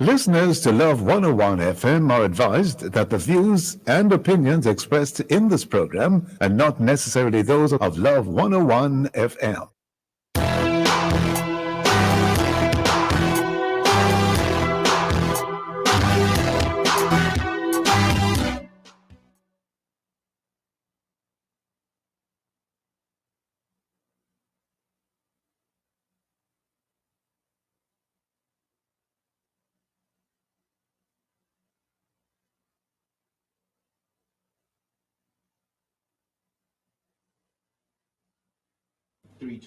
Listeners to Love 101 FM are advised that the views and opinions expressed in this program are not necessarily those of Love 101 FM. Play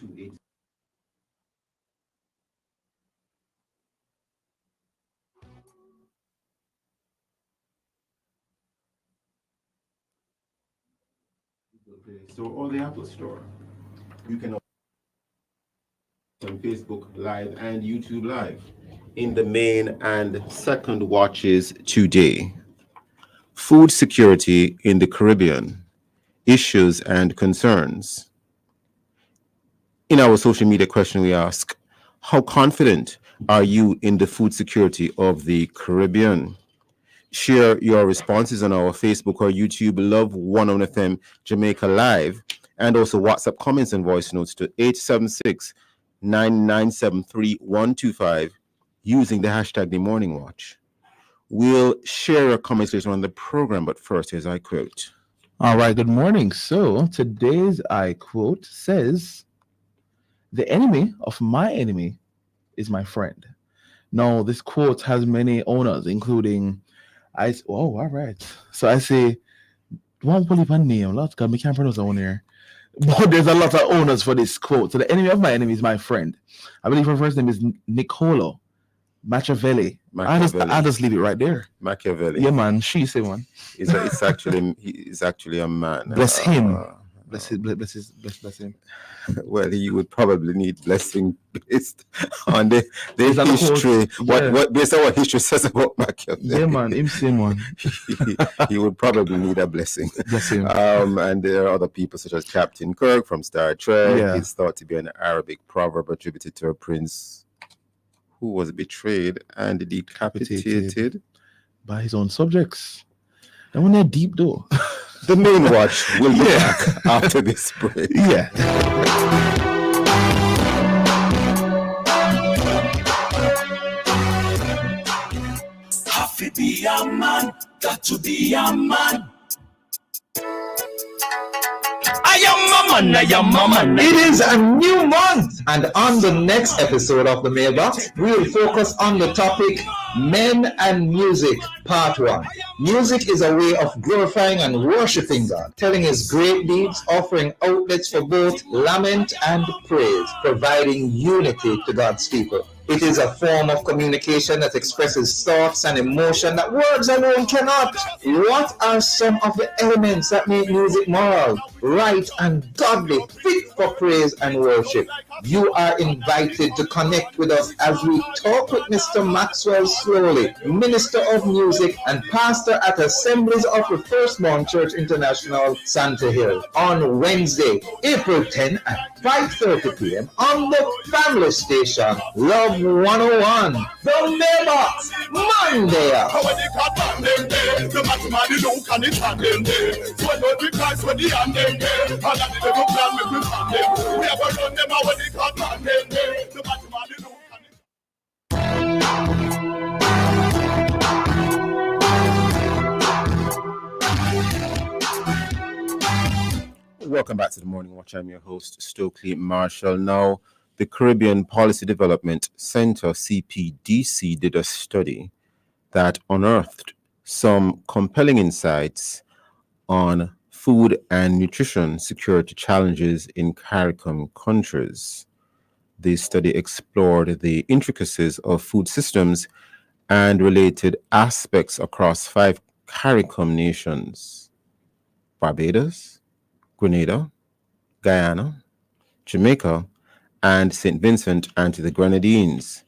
Store or the Apple Store. You can also on Facebook Live and YouTube Live. In the main and second watches today, food security in the Caribbean, issues and concerns. In our social media question, we ask, how confident are you in the food security of the Caribbean? Share your responses on our Facebook or YouTube Love 101 FM Jamaica Live, and also WhatsApp comments and voice notes to 876-997-3125 using the hashtag The Morning Watch. We'll share your comments later on the program, but first, here's I quote. All right, good morning. So today's I quote says, "The enemy of my enemy is my friend." Now, this quote has many owners, including all right. So I say, one polypan name, lot because we can't pronounce that one here. But there's a lot of owners for this quote. So the enemy of my enemy is my friend. I believe her first name is Niccolo Machiavelli. I just leave it right there. Machiavelli. Yeah, man. She say one. He's actually a man. Bless him. Bless him. Well, he would probably need blessing based on the history. What based on what history says about Machiavelli. Yeah, man, him same one. he would probably need a blessing. Bless him. And there are other people such as Captain Kirk from Star Trek. Yeah. He's thought to be an Arabic proverb attributed to a prince who was betrayed and decapitated by his own subjects. And when they're deep though. The main watch will be back after this break. Yeah. Have to be a man, got to be a man. I am a man. It is a new month, and on the next episode of the Mailbox, we will focus on the topic Men and Music, Part 1. Music is a way of glorifying and worshiping God, telling His great deeds, offering outlets for both lament and praise, providing unity to God's people. It is a form of communication that expresses thoughts and emotion that words alone cannot. What are some of the elements that make music moral, right, and godly, fit for praise and worship? You are invited to connect with us as we talk with Mr. Maxwell Slowly, Minister of Music and Pastor at Assemblies of the Firstborn Church International, Santa Hill, on Wednesday, April 10 at 5:30 p.m. on the family station, Love 101, the Mailbox, Monday. Welcome back to the Morning Watch. I'm your host, Stokeley Marshall. Now, the Caribbean Policy Development Center, CPDC, did a study that unearthed some compelling insights on food and nutrition security challenges in CARICOM countries. The study explored the intricacies of food systems and related aspects across 5 CARICOM nations: Barbados, Grenada, Guyana, Jamaica, and St. Vincent and the Grenadines.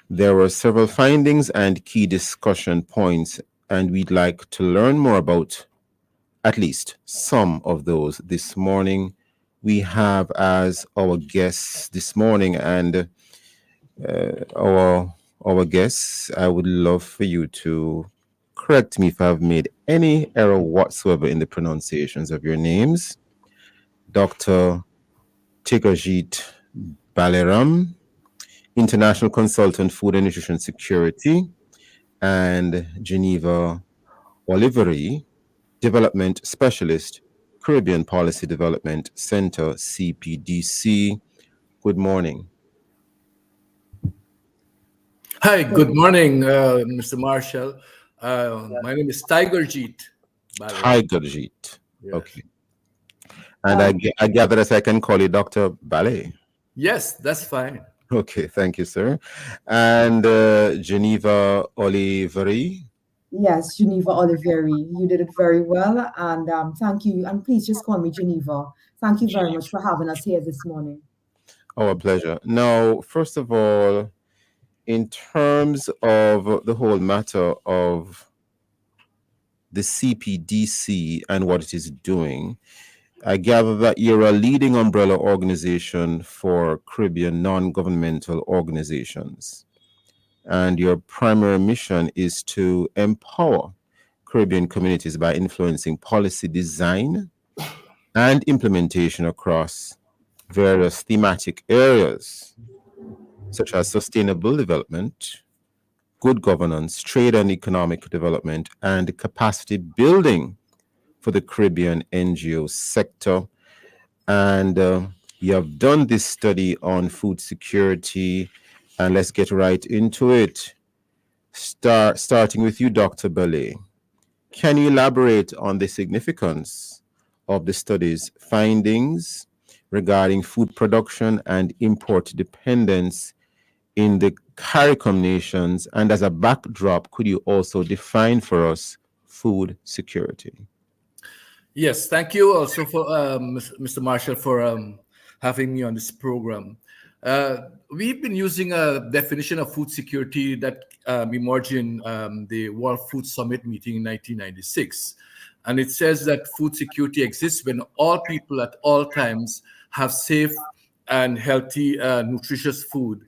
There were several findings and key discussion points, and we'd like to learn more about at least some of those this morning. We have as our guests this morning and our our guests, I would love for you to correct me if I've made any error whatsoever in the pronunciations of your names. Dr. Tikajit Balaram, International Consultant, Food and Nutrition Security, and Geneva Oliveri, Development Specialist, Caribbean Policy Development Center, CPDC. Good morning. Hi, good morning, Mr. Marshall. My name is Tigerjeet Balaram. Tigerjeet. Yes. Okay. And I gather that I can call you Dr. Ballet. Yes, that's fine. Okay, thank you, sir. And Geneva Oliveri. Yes, Geneva Oliveri, you did it very well. And thank you. And please just call me Geneva. Thank you very much for having us here this morning. Our pleasure. Now, first of all, in terms of the whole matter of the CPDC and what it is doing, I gather that you're a leading umbrella organization for Caribbean non-governmental organizations. And your primary mission is to empower Caribbean communities by influencing policy design and implementation across various thematic areas, such as sustainable development, good governance, trade and economic development, and capacity building for the Caribbean NGO sector. And you have done this study on food security, and let's get right into it. Starting with you, Dr. Ballet. Can you elaborate on the significance of the study's findings regarding food production and import dependence in the CARICOM nations? And as a backdrop, could you also define for us food security? Yes, thank you also for Mr. Marshall for having me on this program. We've been using a definition of food security that emerged in the World Food Summit meeting in 1996. And it says that food security exists when all people at all times have safe and healthy, nutritious food,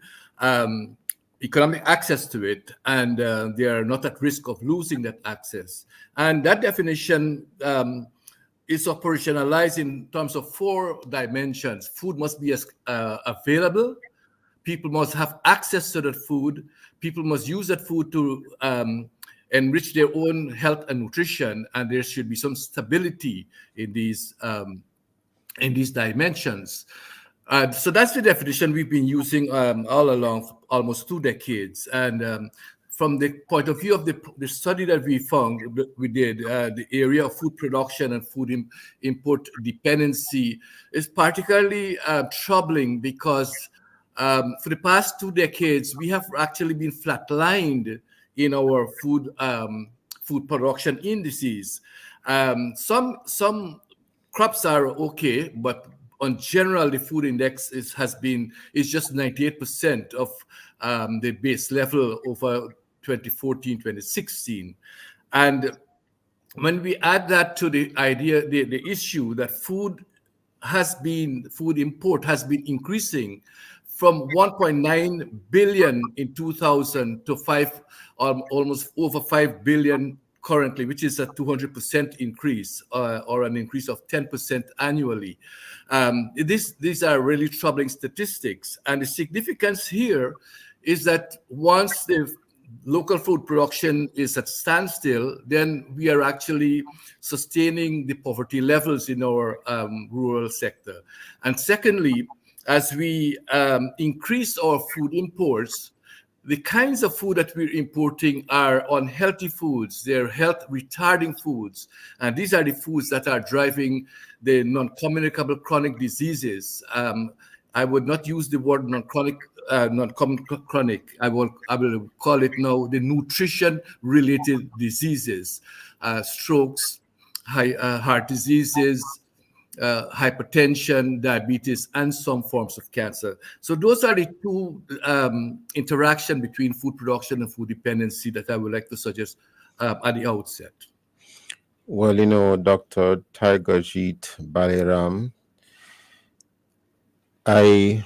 economic access to it, and they are not at risk of losing that access. And that definition is operationalized in terms of 4 dimensions. Food must be available. People must have access to that food. People must use that food to enrich their own health and nutrition. And there should be some stability in these dimensions. So that's the definition we've been using all along for almost 2 decades. And from the point of view of the study that we did, the area of food production and food import dependency is particularly troubling because for the past 2 decades, we have actually been flatlined in our food production indices. Some crops are okay, but on general, the food index is just 98% of the base level over 2014, 2016. And when we add that to the idea, the issue that food import has been increasing from 1.9 billion in 2000 to almost over 5 billion currently, which is a 200% increase or an increase of 10% annually. These are really troubling statistics. And the significance here is that once the local food production is at standstill, then we are actually sustaining the poverty levels in our rural sector. And secondly, as we increase our food imports, the kinds of food that we're importing are unhealthy foods. They're health retarding foods. And these are the foods that are driving the non-communicable chronic diseases. I would not use the word non-chronic. I will call it now the nutrition-related diseases, strokes, heart diseases, hypertension, diabetes, and some forms of cancer. So those are the 2 interaction between food production and food dependency that I would like to suggest at the outset. Well, Dr. Tigerjeet Balaram, I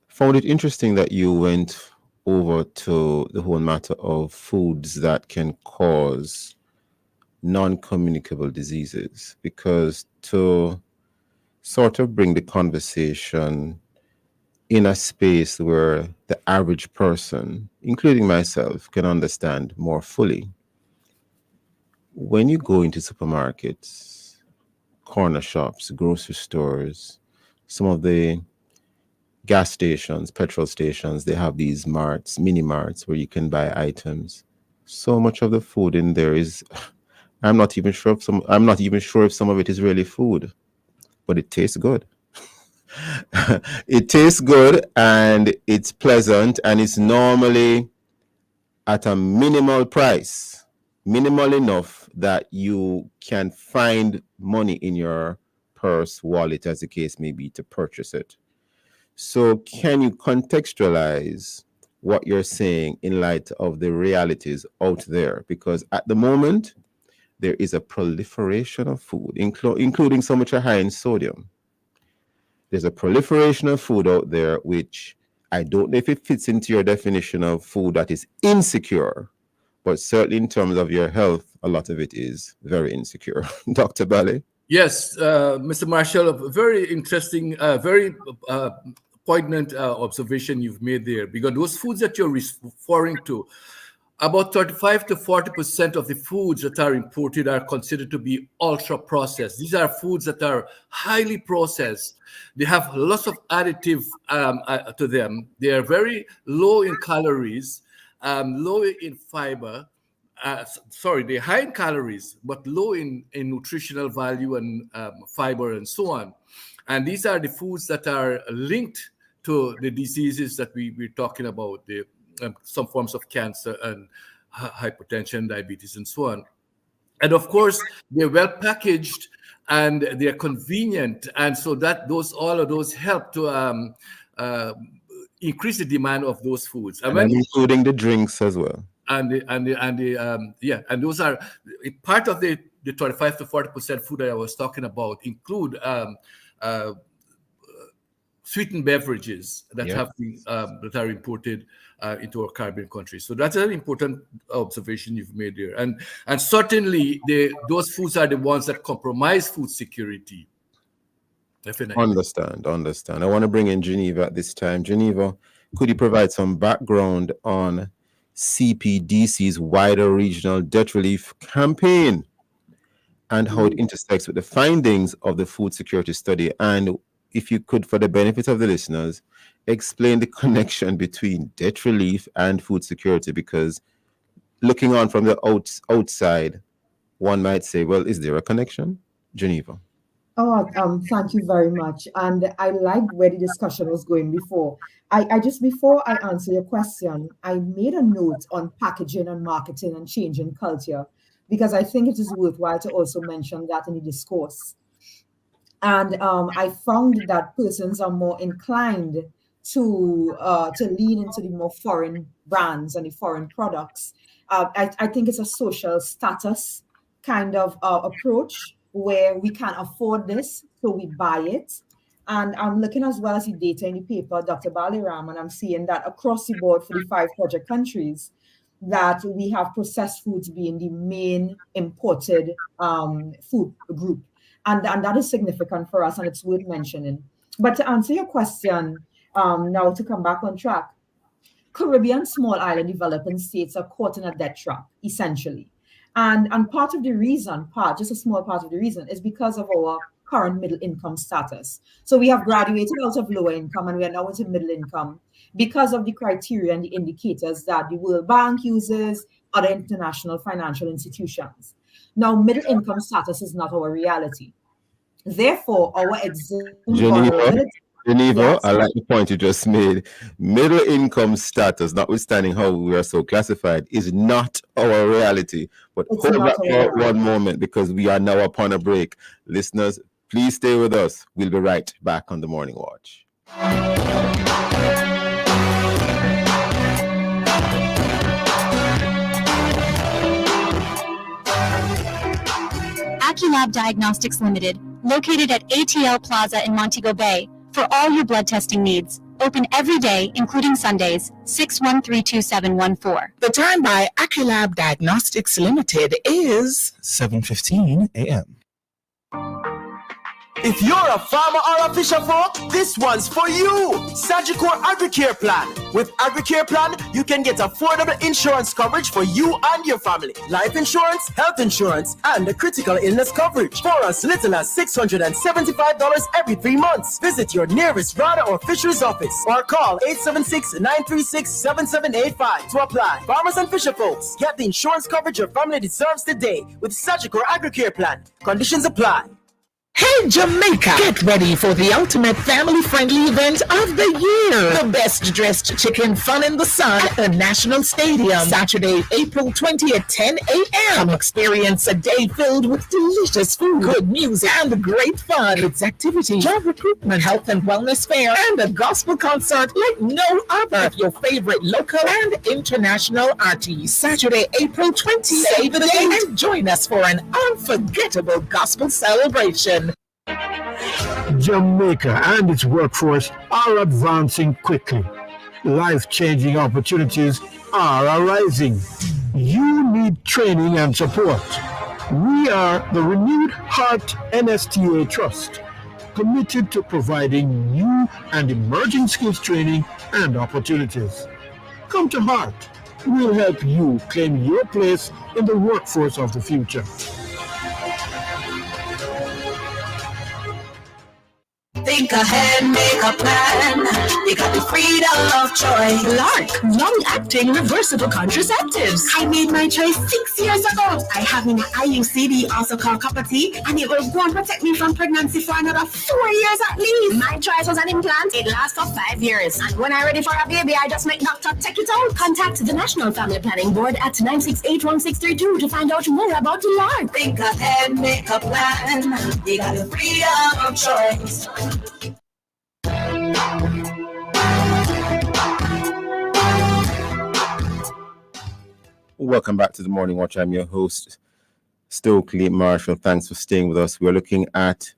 found it interesting that you went over to the whole matter of foods that can cause non-communicable diseases, because to sort of bring the conversation in a space where the average person, including myself, can understand more fully. When you go into supermarkets, corner shops, grocery stores, some of the gas stations, petrol stations, they have these marts, mini marts, where you can buy items. So much of the food in there is, I'm not even sure if some of it is really food, but it tastes good. It tastes good and it's pleasant, and it's normally at a minimal price, minimal enough that you can find money in your purse, wallet, as the case may be, to purchase it. So can you contextualize what you're saying in light of the realities out there? Because at the moment, there is a proliferation of food, including some which are high in sodium. There's a proliferation of food out there, which I don't know if it fits into your definition of food that is insecure, but certainly in terms of your health, a lot of it is very insecure. Dr. Bale? Yes, Mr. Marshall, a very interesting, very poignant observation you've made there, because those foods that you're referring to, about 35 to 40% of the foods that are imported are considered to be ultra processed. These are foods that are highly processed. They have lots of additive to them. They are very low in calories, low in fiber. They're high in calories, but low in nutritional value and fiber and so on. And these are the foods that are linked to the diseases that we're talking about, some forms of cancer and hypertension, diabetes, and so on. And of course, they're well packaged and they're convenient, and so that all of those help to increase the demand of those foods, and including the drinks as well. And those are part of the 35 to 40% food that I was talking about. Include sweetened beverages that that are imported into our Caribbean countries. So that's an important observation you've made there. And certainly those foods are the ones that compromise food security. Definitely. Understand. I want to bring in Geneva at this time. Geneva, could you provide some background on CPDC's wider regional debt relief campaign and how it intersects with the findings of the food security study? And if you could, for the benefit of the listeners, explain the connection between debt relief and food security, because looking on from the outside, one might say, well, is there a connection? Geneva. Thank you very much. And I like where the discussion was going before. Before I answer your question, I made a note on packaging and marketing and changing culture, because I think it is worthwhile to also mention that in the discourse. And I found that persons are more inclined to lean into the more foreign brands and the foreign products. I think it's a social status kind of approach, where we can't afford this, so we buy it. And I'm looking as well as the data in the paper, Dr. Baliram, and I'm seeing that across the board for the 5 project countries, that we have processed foods being the main imported food group. And that is significant for us, and it's worth mentioning. But to answer your question, now to come back on track, Caribbean small island developing states are caught in a debt trap, essentially. And part of the reason, just a small part of the reason, is because of our current middle income status. So we have graduated out of lower income and we are now into middle income because of the criteria and the indicators that the World Bank uses, other international financial institutions. Now, middle income status is not our reality. Therefore, our existing vulnerability. Geneva, Yes. I like the point you just made. Middle income status, notwithstanding how we are so classified, is not our reality. But It's hold not that our for one moment, because we are now upon a break. Listeners, please stay with us. We'll be right back on the Morning Watch. Aculab Diagnostics Limited, located at ATL Plaza in Montego Bay, for all your blood testing needs. Open every day, including Sundays, 6132714. The time by Acculab Diagnostics Limited is 7:15 a.m. If you're a farmer or a fisher folk, this one's for you. Sagicor AgriCare Plan. With AgriCare Plan, you can get affordable insurance coverage for you and your family. Life insurance, health insurance, and a critical illness coverage for as little as $675 every 3 months. Visit your nearest RADA or fisheries office or call 876-936-7785 to apply. Farmers and fisher folks, get the insurance coverage your family deserves today with Sagicor AgriCare Plan. Conditions apply. Hey Jamaica, get ready for the ultimate family-friendly event of the year. The best dressed chicken fun in the sun at the National Stadium. Saturday, April 20th, 10 a.m. Come experience a day filled with delicious food, good music, and great fun. It's activities, job recruitment, health and wellness fair, and a gospel concert like no other of your favorite local and international artists. Saturday, April 20th, save the date and join us for an unforgettable gospel celebration. Jamaica and its workforce are advancing quickly. Life-changing opportunities are arising. You need training and support. We are the Renewed Heart NSTA Trust, committed to providing new and emerging skills training and opportunities. Come to Heart. We'll help you claim your place in the workforce of the future. Think ahead, make a plan. You got the freedom of choice. Lark, long-acting reversible contraceptives. I made my choice 6 years ago. I have an IUCD, also called copper T, and it will go and protect me from pregnancy for another 4 years at least. My choice was an implant. It lasts for 5 years. And when I'm ready for a baby, I just make doctor take it out. Contact the National Family Planning Board at 9681632 to find out more about the Lark. Think ahead, make a plan. You got the freedom of choice. Welcome back to the Morning Watch. I'm your host, Stokeley Marshall. Thanks for staying with us. We're looking at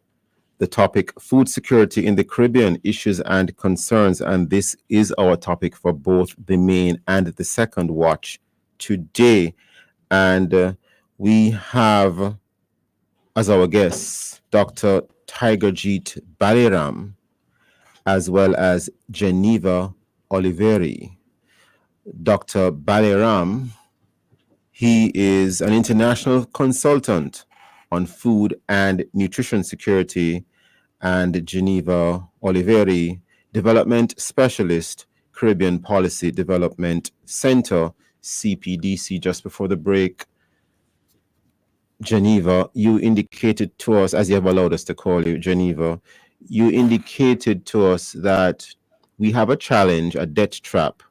the topic food security in the Caribbean, issues and concerns. And this is our topic for both the main and the second watch today. And we have as our guests Dr. Tigerjeet Baliram, as well as Geneva Oliveri. Dr. Baliram, he is an international consultant on food and nutrition security, and Geneva Oliveri, development specialist, Caribbean Policy Development Center, CPDC. Just before the break, Geneva, you indicated to us, as you have allowed us to call you, Geneva, you indicated to us that we have a challenge, a debt trap.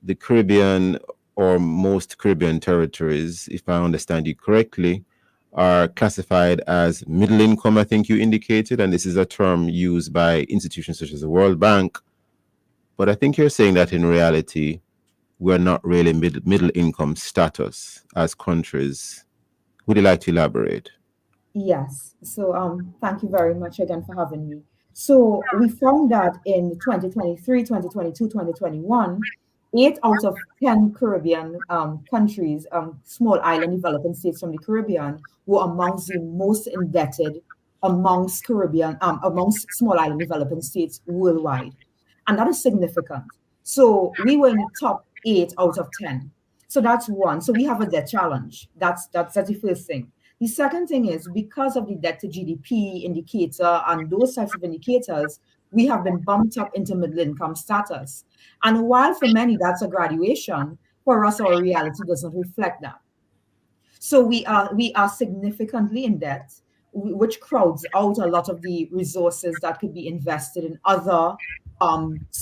The Caribbean, or most Caribbean territories, if I understand you correctly, are classified as middle income, I think you indicated, and this is a term used by institutions such as the World Bank. But I think you're saying that in reality, we're not really middle income status as countries. Would you like to elaborate? Yes. So thank you very much again for having me. So we found that in 2023, 2022, 2021, 8 out of 10 Caribbean countries, small island developing states from the Caribbean, were amongst the most indebted amongst amongst small island developing states worldwide. And that is significant. So we were in the top 8 out of 10. So that's one. So we have a debt challenge. That's the first thing. The second thing is, because of the debt to GDP indicator and those types of indicators, we have been bumped up into middle income status. And while for many that's a graduation, for us our reality doesn't reflect that. So we are significantly in debt, which crowds out a lot of the resources that could be invested in other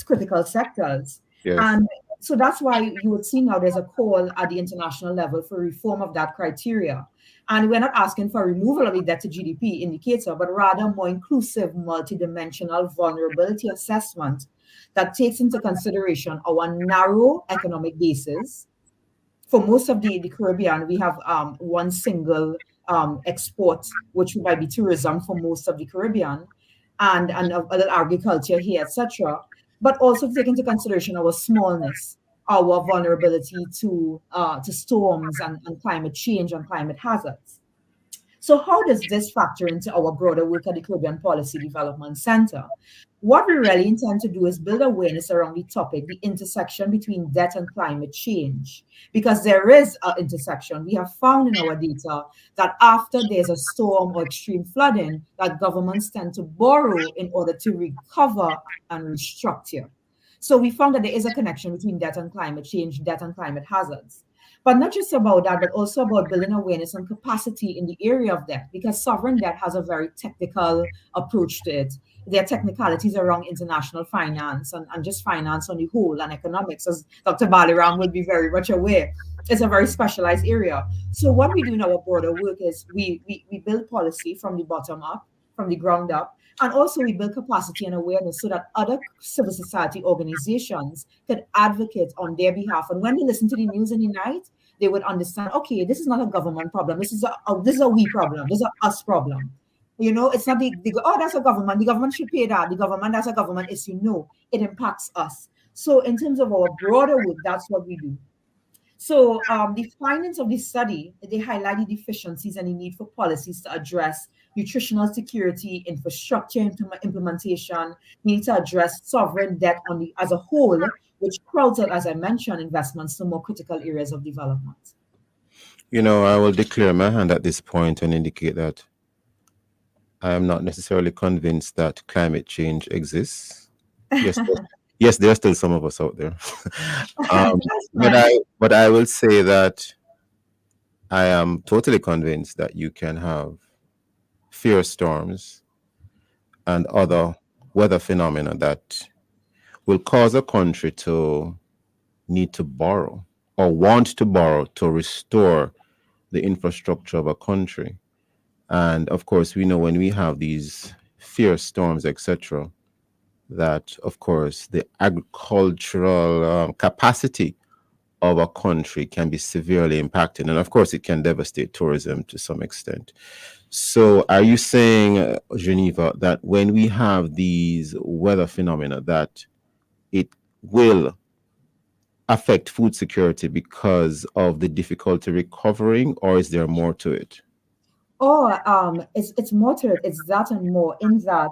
critical sectors. Yes. And so that's why you would see now there's a call at the international level for reform of that criteria. And we're not asking for removal of the debt to GDP indicator, but rather more inclusive, multidimensional vulnerability assessment that takes into consideration our narrow economic basis. For most of the Caribbean, we have one single export, which might be tourism for most of the Caribbean, and a little agriculture here, etc. but also to take into consideration our smallness, our vulnerability to storms and climate change and climate hazards. So how does this factor into our broader work at the Caribbean Policy Development Center? What we really intend to do is build awareness around the topic, the intersection between debt and climate change, because there is an intersection. We have found in our data that after there's a storm or extreme flooding, that governments tend to borrow in order to recover and restructure. So we found that there is a connection between debt and climate change, debt and climate hazards. But not just about that, but also about building awareness and capacity in the area of debt, because sovereign debt has a very technical approach to it. There are technicalities around international finance and just finance on the whole and economics, as Dr. Baliram would be very much aware. It's a very specialized area. So what we do in our broader work is we build policy from the bottom up, from the ground up, and also we build capacity and awareness so that other civil society organizations can advocate on their behalf. And when they listen to the news in the night, they would understand, okay, this is not a government problem. This is a we problem. This is a us problem. You know, it's not they go, oh, that's a government. The government should pay that. The government, that's a government issue. No, it impacts us. So in terms of our broader work, that's what we do. So the findings of this study, they highlight the deficiencies and the need for policies to address nutritional security, infrastructure implementation, need to address sovereign debt as a whole, which crowds out, as I mentioned, investments to more critical areas of development. You know, I will declare my hand at this point and indicate that I am not necessarily convinced that climate change exists. Yes, there are still some of us out there. But I will say that I am totally convinced that you can have fierce storms and other weather phenomena that will cause a country to need to borrow or want to borrow to restore the infrastructure of a country. And of course, we know when we have these fierce storms, etc., that, of course, the agricultural capacity of a country can be severely impacted. And of course, it can devastate tourism to some extent. So are you saying, Geneva, that when we have these weather phenomena, that it will affect food security because of the difficulty recovering, or is there more to it? It's more to it. It's that and more. In that,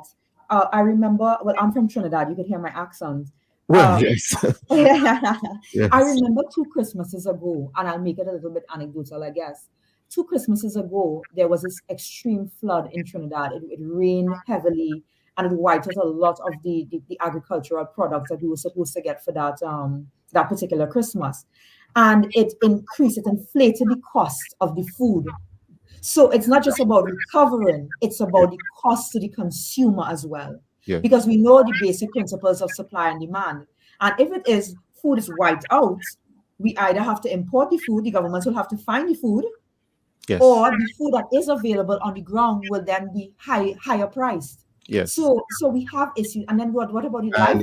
I remember. Well, I'm from Trinidad. You could hear my accent. Well, yes. Yes. I remember 2 Christmases ago, and I'll make it a little bit anecdotal, I guess. 2 Christmases ago, there was this extreme flood in Trinidad. It rained heavily, and it wiped out a lot of the agricultural products that we were supposed to get for that particular Christmas. And it inflated the cost of the food. So it's not just about recovering, it's about the cost to the consumer as well. Yeah. Because we know the basic principles of supply and demand. And if food is wiped out, we either have to import the food, the government will have to find the food, yes, or the food that is available on the ground will then be higher priced. Yes. So we have issues. And then what about the And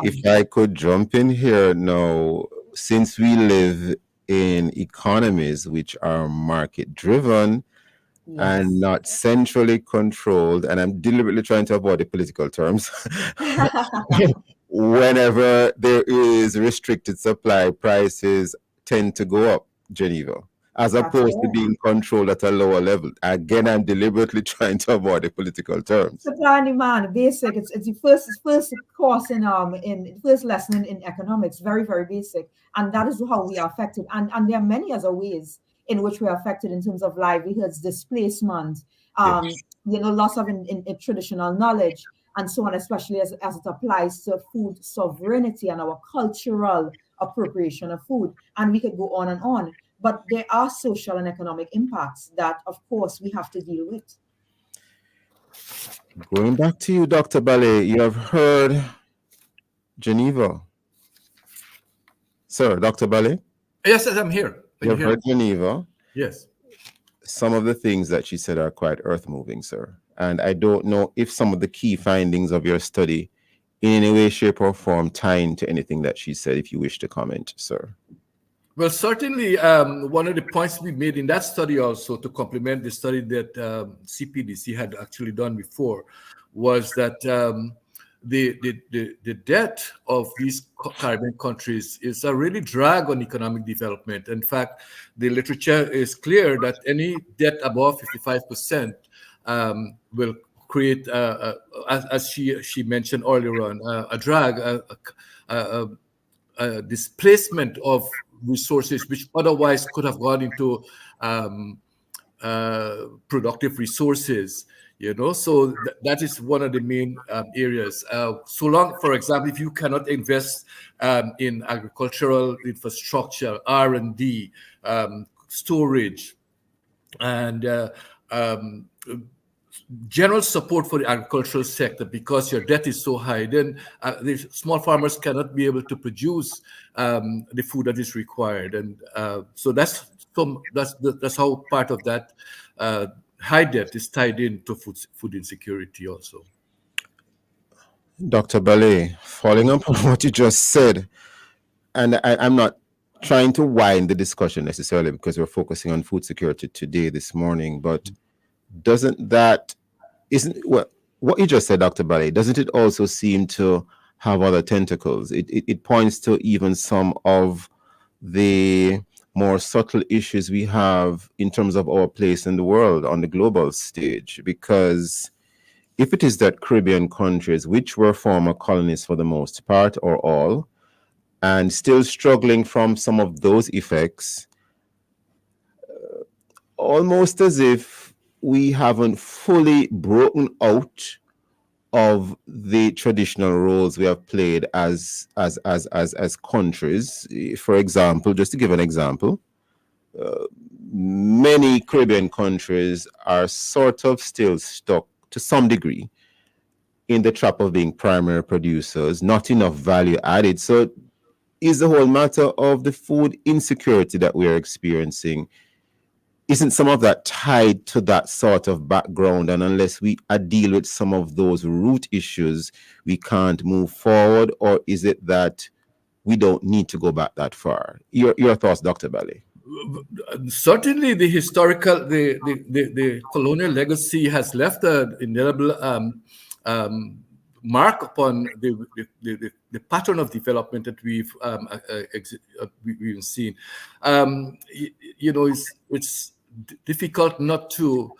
if I could jump in here now, since we live in economies which are market driven, yes, and not centrally controlled, and I'm deliberately trying to avoid the political terms. Whenever there is restricted supply, prices tend to go up, Geneva, as opposed to being controlled at a lower level. Again, I'm deliberately trying to avoid the political terms. Supply and demand, basic. It's the first course in first lesson in economics, very, very basic. And that is how we are affected. And there are many other ways in which we are affected in terms of livelihoods, displacement, yes, loss of in traditional knowledge, and so on, especially as it applies to food sovereignty and our cultural appropriation of food. And we could go on and on. But there are social and economic impacts that, of course, we have to deal with. Going back to you, Dr. Ballet, you have heard Geneva. Sir, Dr. Ballet? Yes, I'm here. You have heard Geneva. Yes. Some of the things that she said are quite earth-moving, sir. And I don't know if some of the key findings of your study in any way, shape, or form tie into anything that she said, if you wish to comment, sir. Well, certainly, one of the points we made in that study also, to complement the study that CPDC had actually done before, was that the debt of these Caribbean countries is a really drag on economic development. In fact, the literature is clear that any debt above 55% will create, as she mentioned earlier on, a drag, a displacement of resources which otherwise could have gone into productive resources. So that is one of the main areas. So long, for example, if you cannot invest in agricultural infrastructure, R&D, storage, and general support for the agricultural sector, because your debt is so high, then the small farmers cannot be able to produce the food that is required, and so that's how part of that high debt is tied into food insecurity also. Dr. Ballet, following up on what you just said, and I'm not trying to wind the discussion necessarily because we're focusing on food security today, this morning, but what you just said, Dr. Ballet, doesn't it also seem to have other tentacles? It points to even some of the more subtle issues we have in terms of our place in the world on the global stage, because if it is that Caribbean countries, which were former colonies for the most part or all, and still struggling from some of those effects, almost as if we haven't fully broken out of the traditional roles we have played as countries. For example, just to give an example, many Caribbean countries are sort of still stuck to some degree in the trap of being primary producers, not enough value added. So is the whole matter of the food insecurity that we are experiencing, isn't some of that tied to that sort of background? And unless we deal with some of those root issues, we can't move forward? Or is it that we don't need to go back that far? Your thoughts, Dr. Ballet? Certainly, the historical, the colonial legacy has left an indelible mark upon the pattern of development that we've seen. It's difficult not to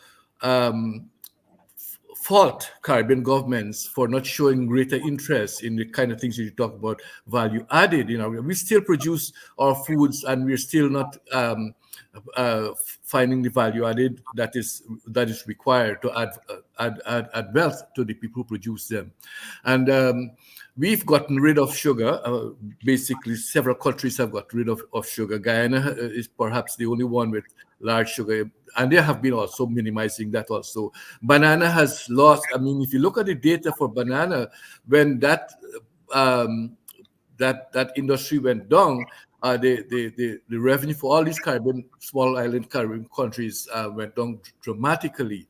fault Caribbean governments for not showing greater interest in the kind of things you talk about, value added. We still produce our foods, and we're still not finding the value added that is required to add wealth to the people who produce them. And we've gotten rid of sugar. Basically, several countries have got rid of sugar. Guyana is perhaps the only one with large sugar, and they have been also minimizing that also. Banana has lost. I mean, if you look at the data for banana, when that industry went down, the revenue for all these small island Caribbean countries went down dramatically.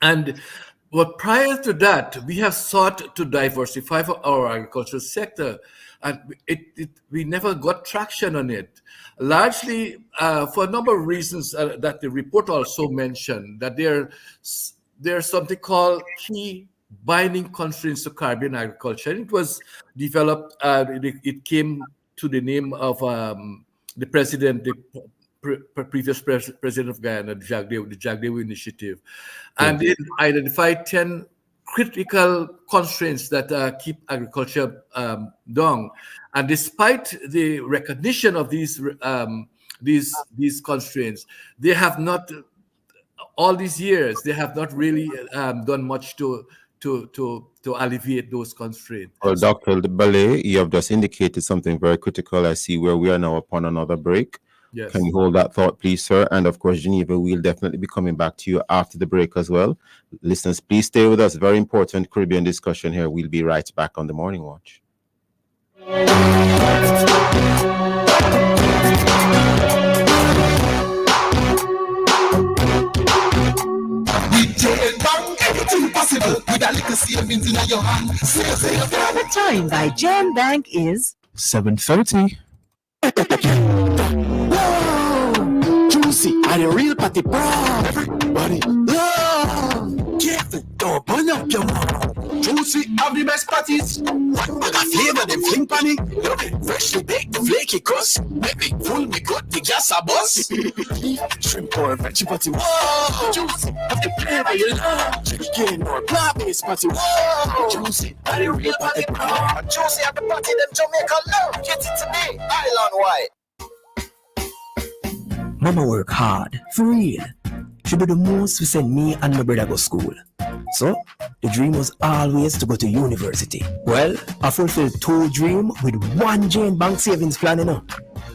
But prior to that, we have sought to diversify our agricultural sector, and we never got traction on it. Largely for a number of reasons that the report also mentioned, that there's something called key binding constraints to Caribbean agriculture. And it was developed, it came to the name of the president, the previous president of Guyana, the Jagdewo Initiative. And it identified 10 critical constraints that keep agriculture down. And despite the recognition of these constraints, they have not, all these years, they have not really done much to alleviate those constraints. Well, Dr. Ballet, you have just indicated something very critical. I see where we are now upon another break. Yes. Can you hold that thought, please, sir? And of course, Geneva, we'll definitely be coming back to you after the break as well. Listeners, please stay with us. Very important Caribbean discussion here. We'll be right back on the Morning Watch. The time by Jam Bank is 7:30. Juicy and a real party bro. Everybody love. Careful, don't burn up your mouth. Juicy, have the best patties. One bag of flavor, them fling panny. Love it, freshly baked, the flaky crust. Make me full, me good, the gas a bus. Shrimp or veggie patty, whoa. Juicy, have the flavor you love. Chicken or plant-based patty, whoa. Juicy, have the real patty, bro. Juicy, have the patty, them Jamaica love. Get it today, Island White. Mama work hard, for real. She do the most to send me and my brother go school. So, the dream was always to go to university. Well, I fulfilled 2 dreams with 1 Jane Bank savings plan, you know.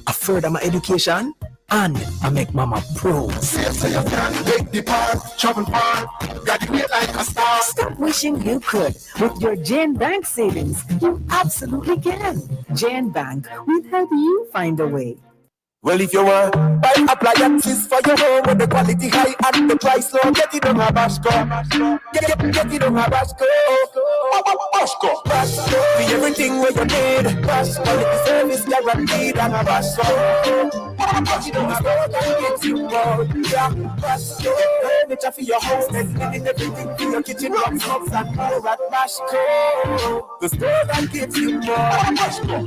I further my education and I make mama proud. So you can take the part, travel far, graduate like a star. Stop wishing you could. With your Jane Bank savings, you absolutely can. Jane Bank will help you find a way. Well, if you want buy appliances for your home with the quality high and the price low, get it on a Bashco. Get it on a Bashco. Bashco. Bashco. Be everything what you need. Bashco. Quality service guaranteed and a Bashco. Get it on a Bashco and get you more. Yeah, Bashco. Furniture for your house, everything for your kitchen, box, mugs and more at Bashco. The store that gives you more. Bashco.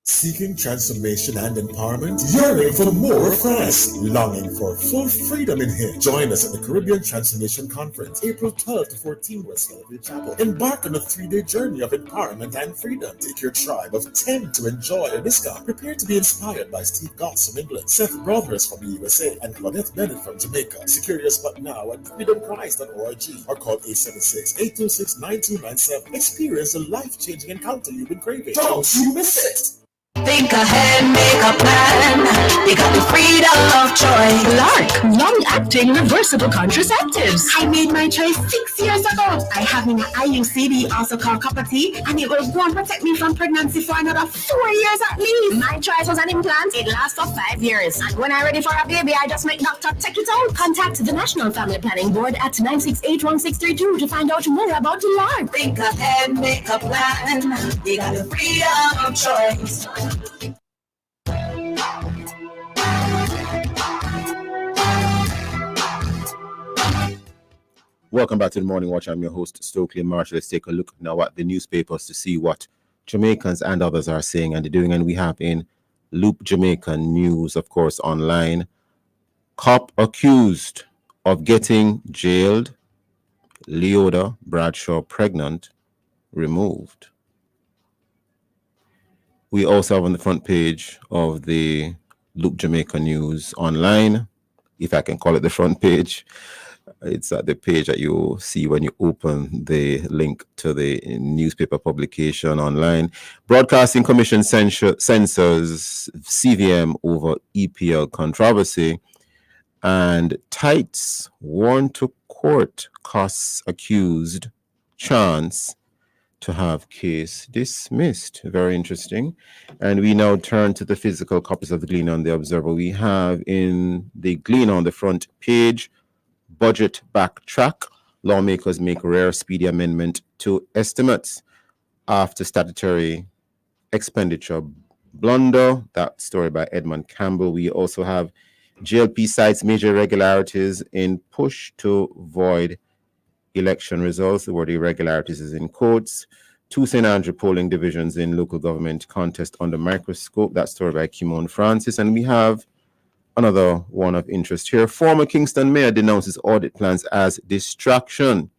Seeking transformation and empowerment? Yearning for more of Christ? Longing for full freedom in Him? Join us at the Caribbean Transformation Conference, April 12 to 14, West Calvary Chapel. Embark on a 3-day journey of empowerment and freedom. Take your tribe of 10 to enjoy a discount. Prepare to be inspired by Steve Goss from England, Seth Brothers from the USA, and Claudette Bennett from Jamaica. Secure your spot now at freedomchrist.org or call 876-826-9297. Experience a life-changing encounter you've been craving. Don't you miss it! Think ahead, make a plan. You got the freedom of choice. Lark, long-acting reversible contraceptives. I made my choice 6 years ago. I have an IUCD, also called copper T, and it will go and protect me from pregnancy for another 4 years at least. My choice was an implant. It lasts for 5 years. And when I'm ready for a baby, I just make doctor take it out. Contact the National Family Planning Board at 968-1632 to find out more about the Lark. Think ahead, make a plan. You got the freedom of choice. Welcome back to the Morning Watch. I'm your host, Stokeley Marshall. Let's take a look now at the newspapers to see what Jamaicans and others are saying and doing. And we have in Loop Jamaica News, of course, online. Cop accused of getting jailed, Leoda Bradshaw pregnant, removed. We also have on the front page of the Loop Jamaica News online, if I can call it the front page. It's at the page that you see when you open the link to the newspaper publication online. Broadcasting Commission censors CVM over EPL controversy, and Tights warned to court costs accused chance to have case dismissed. Very interesting. And we now turn to the physical copies of the Gleaner and the Observer. We have in the Gleaner on the front page, budget backtrack. Lawmakers make rare speedy amendment to estimates after statutory expenditure blunder. That story by Edmund Campbell. We also have JLP cites major irregularities in push to void election results. The word irregularities is in quotes. 2 St. Andrew polling divisions in local government contest under microscope. That story by Kimon Francis. And we have another one of interest here. Former Kingston mayor denounces audit plans as distraction.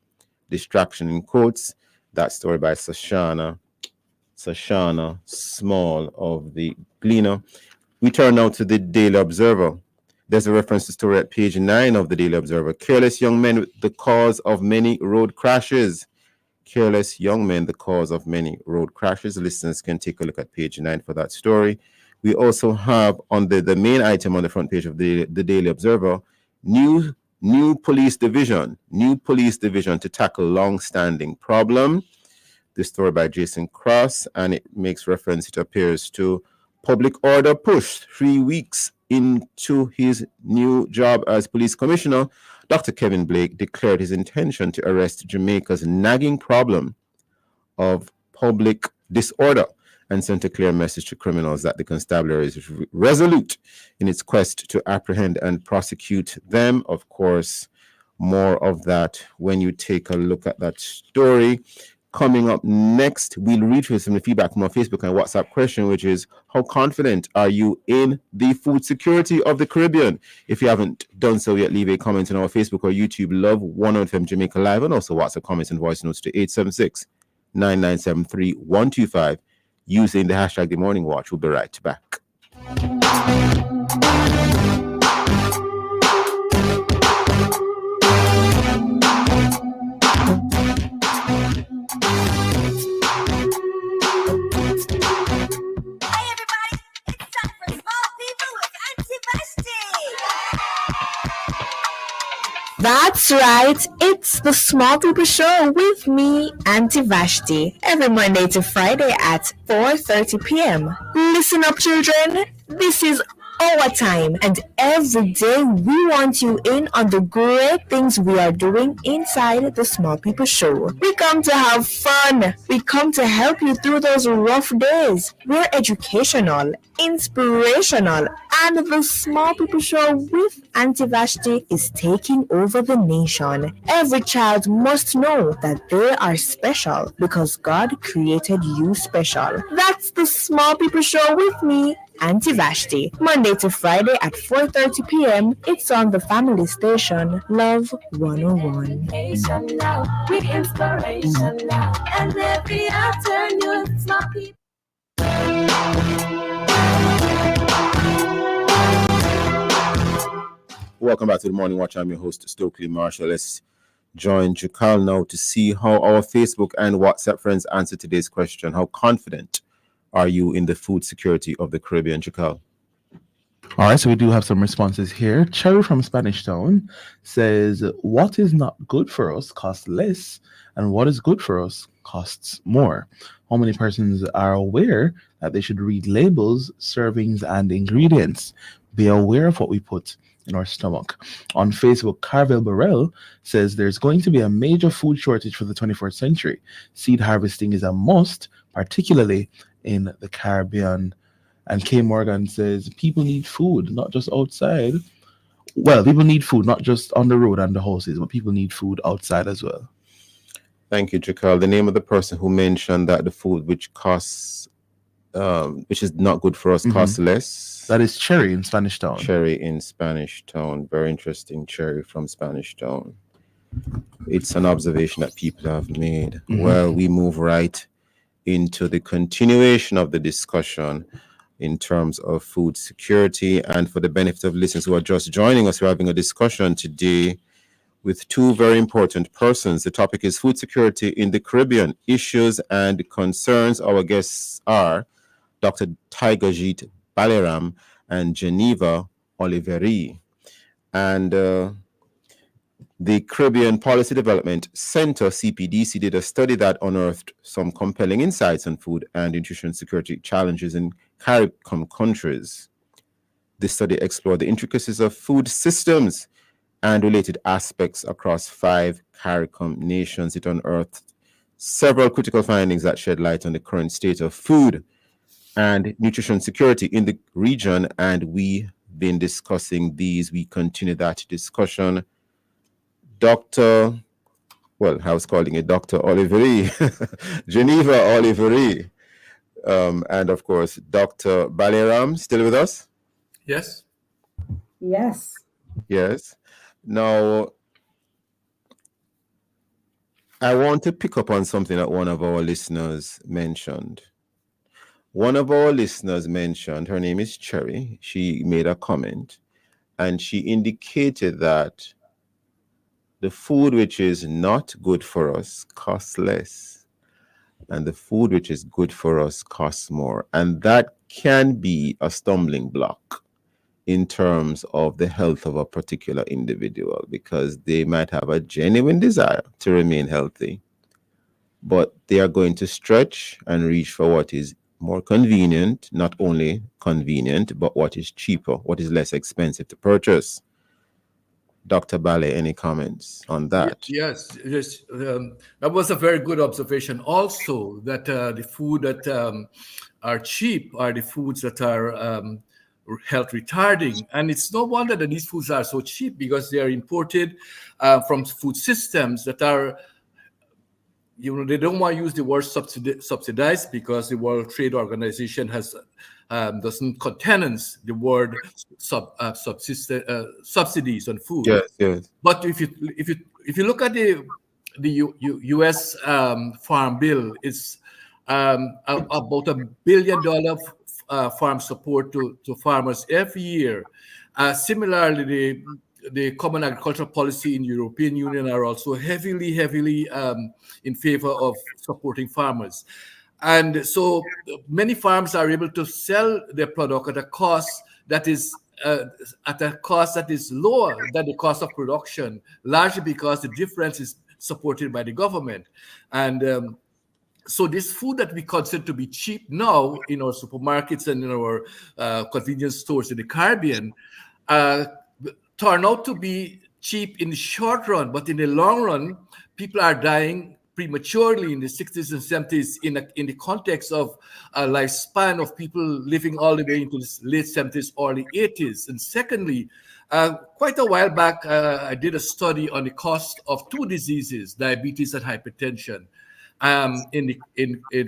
Distraction in quotes. That story by Sashana Small of the Gleaner. We turn now to the Daily Observer. There's a reference to story at page 9 of the Daily Observer. Careless young men, the cause of many road crashes. Careless young men, the cause of many road crashes. Listeners can take a look at page 9 for that story. We also have on the main item on the front page of the Daily Observer, new police division to tackle long-standing problem. This story by Jason Cross, and it makes reference, it appears, to public order push 3 weeks into his new job as police commissioner. Dr. Kevin Blake declared his intention to arrest Jamaica's nagging problem of public disorder and sent a clear message to criminals that the constabulary is resolute in its quest to apprehend and prosecute them. Of course, More of that when you take a look at that story. Coming up next, we'll read through some feedback from our Facebook and WhatsApp question, which is, how confident are you in the food security of the Caribbean? If you haven't done so yet, leave a comment on our Facebook or YouTube, Love 101 FM Jamaica Live, and also WhatsApp comments and voice notes to 876-997-3125 using the hashtag The Morning Watch. We'll be right back. That's right, it's the Small People Show with me, Auntie Vashti, every Monday to Friday at 4:30 p.m. Listen up, children, this is our time, and every day we want you in on the great things we are doing inside the Small People Show. We come to have fun, we come to help you through those rough days. We're educational, inspirational, and the Small People Show with Auntie Vashti is taking over the nation. Every child must know that they are special because God created you special. That's the Small People Show with me, Auntie Vashti. Monday to Friday at 4:30 p.m. It's on the family station, Love 101. With inspiration now. And every afternoon, Small People. Welcome back to the Morning Watch. I'm your host, Stokeley Marshall. Let's join Jakal now to see how our Facebook and WhatsApp friends answer today's question. How confident are you in the food security of the Caribbean, Jakal? All right, so we do have some responses here. Cherry from Spanish Town says, what is not good for us costs less, and what is good for us costs more. How many persons are aware that they should read labels, servings, and ingredients? Be aware of what we put in our stomach. On Facebook, Carvel Burrell says there's going to be a major food shortage for the 21st century. Seed harvesting is a must, particularly in the Caribbean. And Kay Morgan says people need food, not just outside. Well, people need food, not just on the road and the houses, but people need food outside as well. Thank you, Jakal. The name of the person who mentioned that the food which costs, which is not good for us, costs less. That is Cherry in Spanish Town. Cherry in Spanish Town. Very interesting. Cherry from Spanish Town. It's an observation that people have made. Well, we move right into the continuation of the discussion in terms of food security. And for the benefit of listeners who are just joining us, we're having a discussion today with two very important persons. The topic is food security in the Caribbean, issues and concerns. Our guests are Dr. Tigerjeet Balaram and Geneva Oliveri. And the Caribbean Policy Development Center, CPDC, did a study that unearthed some compelling insights on food and nutrition security challenges in CARICOM countries. This study explored the intricacies of food systems and related aspects across 5 CARICOM nations. It unearthed several critical findings that shed light on the current state of food and nutrition security in the region, and we've been discussing these. We continue that discussion. Dr. Well, I was calling it Dr. Oliveri, Geneva Oliveri, and of course, Dr. Balaram, still with us? Yes. Yes. Yes. Now, I want to pick up on something that one of our listeners mentioned. One of our listeners mentioned, her name is Cherry, she made a comment, and she indicated that the food which is not good for us costs less, and the food which is good for us costs more. And that can be a stumbling block in terms of the health of a particular individual, because they might have a genuine desire to remain healthy, but they are going to stretch and reach for what is more convenient, not only convenient, but what is cheaper, what is less expensive to purchase. Dr. Bale, any comments on that? Yes. That was a very good observation. Also, that the food that are cheap are the foods that are health retarding. And it's no wonder that these foods are so cheap, because they are imported from food systems that are, they don't want to use the word subsidized, because the World Trade Organization has doesn't countenance the word subsidies on food. Yes. But if you look at the U.S. Farm Bill, it's about $1 billion farm support to farmers every year. Similarly, the Common Agricultural Policy in the European Union are also heavily in favor of supporting farmers. And so many farms are able to sell their product at a cost that is lower than the cost of production, largely because the difference is supported by the government. And so this food that we consider to be cheap now in our supermarkets and in our convenience stores in the Caribbean turn out to be cheap in the short run, but in the long run, people are dying prematurely in the 60s and 70s in the context of a lifespan of people living all the way into the late 70s, early 80s. And secondly, quite a while back, I did a study on the cost of two diseases, diabetes and hypertension, in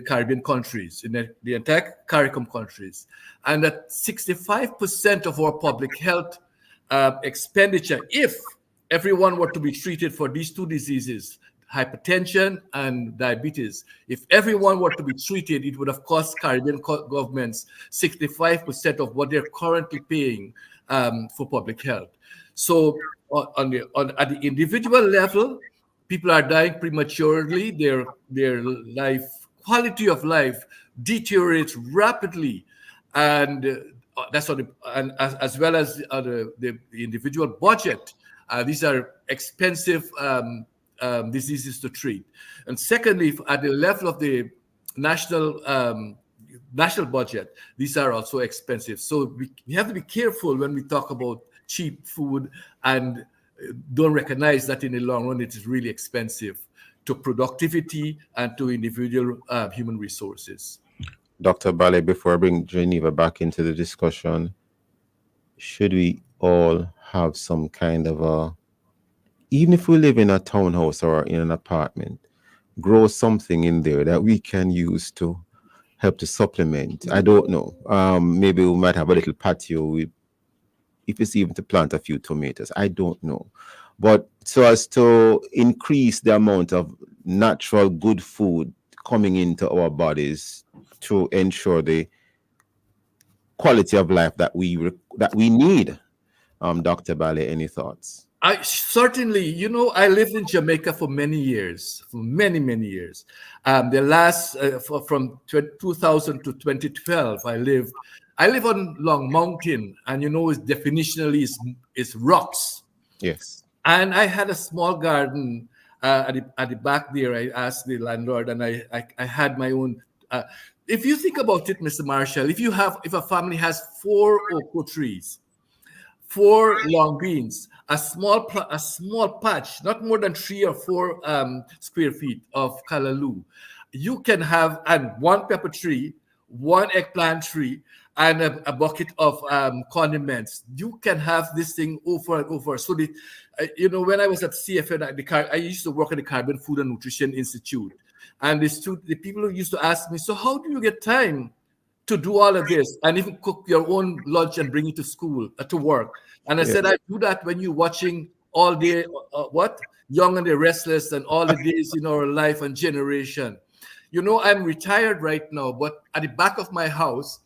Caribbean countries, in the entire CARICOM countries. And that 65% of our public health expenditure, if everyone were to be treated for these two diseases, hypertension and diabetes, if everyone were to be treated, it would have cost Caribbean governments 65% of what they're currently paying for public health. So at the individual level, people are dying prematurely. Their quality of life deteriorates rapidly, and that's on as well as the individual budget. These are expensive diseases to treat. And secondly, at the level of the national budget, these are also expensive. So we have to be careful when we talk about cheap food and don't recognize that in the long run it is really expensive to productivity and to individual human resources. Dr. Bale, before I bring Geneva back into the discussion, should we all have some kind of even if we live in a townhouse or in an apartment, grow something in there that we can use to help to supplement? I don't know. Maybe we might have a little patio if it's even to plant a few tomatoes. I don't know. But so as to increase the amount of natural good food coming into our bodies to ensure the quality of life that we need. Dr. Bale, any thoughts? I certainly, I lived in Jamaica for many years, many years. The last, from 2000 to 2012, I live on Long Mountain, and it's definitionally is rocks. Yes. And I had a small garden at the back there. I asked the landlord, and I had my own. If you think about it, Mr. Marshall, if a family has 4 cocoa trees, 4 long beans, a small patch, not more than 3 or 4 square feet of callaloo, you can have 1 pepper tree, 1 eggplant tree, and a bucket of condiments. You can have this thing over and over. So when I was at CFN, I used to work at the Caribbean Food and Nutrition Institute, and the people used to ask me, so how do you get time to do all of this and even cook your own lunch and bring it to school, to work? And I said, I do that when you're watching all day, Young and the Restless and all the days in our life and generation. I'm retired right now, but at the back of my house,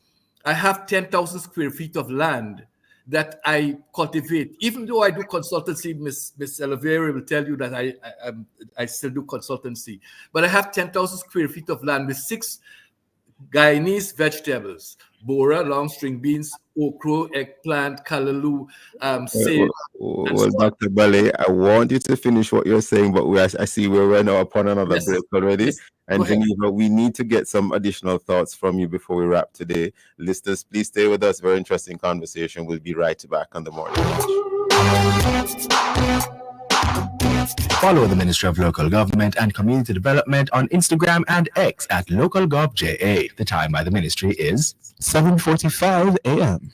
I have 10,000 square feet of land that I cultivate. Even though I do consultancy, Miss Oliveira will tell you that I still do consultancy. But I have 10,000 square feet of land with 6 Guyanese vegetables: bora, long string beans, okra, eggplant, callaloo, sage. Well, Dr. Bale, I want you to finish what you're saying, but I see we're running upon another break already. Yes. And Geneva, we need to get some additional thoughts from you before we wrap today. Listeners, please stay with us. Very interesting conversation. We'll be right back on the morning. Follow the Ministry of Local Government and Community Development on Instagram and X at LocalGovJA. The time by the ministry is 7:45 a.m.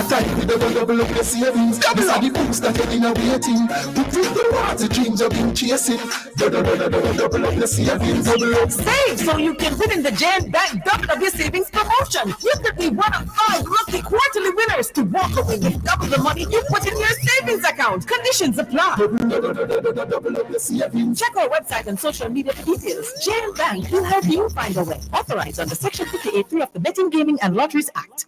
time with double up your savings. These are the books that you're in a waiting. To fill the water dreams you've been chasing. Double up your savings. Double up. Save so you can win in the Jan Bank Double of Your Savings promotion. You could be one of 5 lucky quarterly winners to walk away with double the money you put in your savings account. Conditions apply. Check our website and social media for details. Jan Bank will help you find a way. Authorized under Section 58.3 of the Betting, Gaming and Lotteries Act.